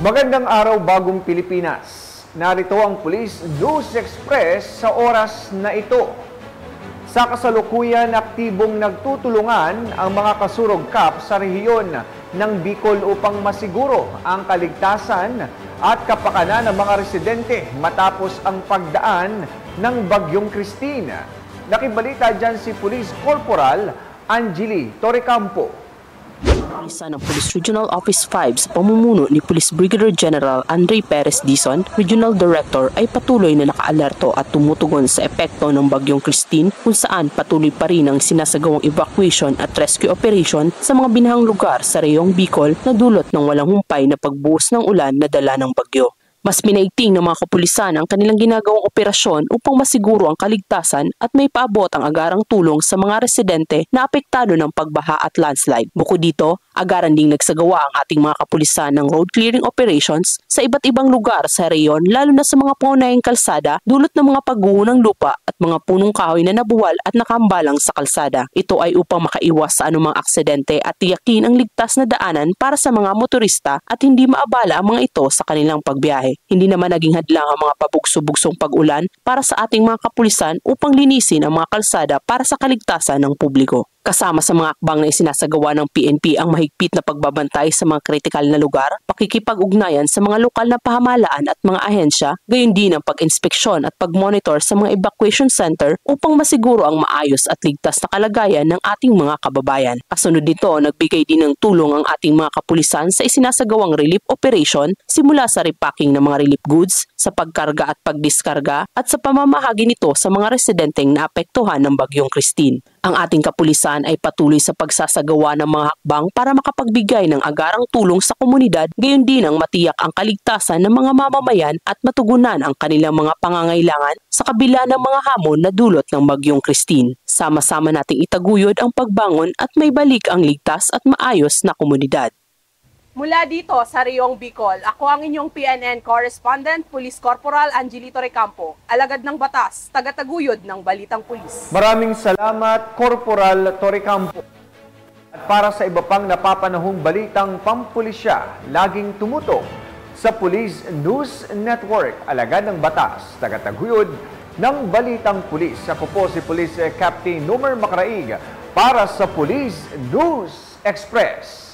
Magandang araw, bagong Pilipinas. Narito ang Police News Express sa oras na ito. Sa kasalukuyan, aktibong nagtutulungan ang mga kasurog-kap sa rehiyon ng Bicol upang masiguro ang kaligtasan at kapakanan ng mga residente matapos ang pagdaan ng Bagyong Christine. Nakibalita dyan si Police Corporal Angeli Torrecampo. Isa ng Police Regional Office 5 sa pamumuno ni Police Brigadier General Andre Perez Dizon, Regional Director, ay patuloy na nakaalerto at tumutugon sa epekto ng Bagyong Christine kung saan patuloy pa rin ang sinasagawang evacuation at rescue operation sa mga binahang lugar sa reyong Bicol na dulot ng walang humpay na pagbuhos ng ulan na dala ng bagyo. Mas minaigting ng mga kapulisan ang kanilang ginagawang operasyon upang masiguro ang kaligtasan at may paabot ang agarang tulong sa mga residente na apektado ng pagbaha at landslide. Bukod dito, agaran ding nagsagawa ang ating mga kapulisan ng road clearing operations sa iba't ibang lugar sa reyon, lalo na sa mga pangunahing kalsada dulot ng mga pagguho ng lupa at mga punong kahoy na nabuwal at nakambalang sa kalsada. Ito ay upang makaiwas sa anumang aksidente at tiyakin ang ligtas na daanan para sa mga motorista at hindi maabala ang mga ito sa kanilang pagbiyahe. Hindi naman naging hadlang ang mga pabugso-bugsong pag-ulan para sa ating mga kapulisan upang linisin ang mga kalsada para sa kaligtasan ng publiko. Kasama sa mga akbang na isinasagawa ng PNP ang mahigpit na pagbabantay sa mga kritikal na lugar, pakikipag-ugnayan sa mga lokal na pamahalaan at mga ahensya, gayon din ang pag-inspeksyon at pag-monitor sa mga evacuation center upang masiguro ang maayos at ligtas na kalagayan ng ating mga kababayan. Kasunod nito, nagbigay din ng tulong ang ating mga kapulisan sa isinasagawang relief operation simula sa repacking ng mga relief goods, sa pagkarga at pagdiskarga at sa pamamahagi nito sa mga residenteng naapektuhan ng Bagyong Christine. Ang ating kapulisan ay patuloy sa pagsasagawa ng mga hakbang para makapagbigay ng agarang tulong sa komunidad, gayon din ang matiyak ang kaligtasan ng mga mamamayan at matugunan ang kanilang mga pangangailangan sa kabila ng mga hamon na dulot ng Bagyong Christine. Sama-sama nating itaguyod ang pagbangon at may balik ang ligtas at maayos na komunidad. Mula dito sa Reyong Bicol, ako ang inyong PNN Correspondent, Police Corporal Angeli Torrecampo, alagad ng batas, tagataguyod ng Balitang Pulis. Maraming salamat, Corporal Torrecampo. At para sa iba pang napapanahong balitang pampulisya, laging tumutok sa Police News Network, alagad ng batas, tagataguyod ng Balitang Pulis. Ako po si Police Captain Nomer Macraig para sa Police News Express.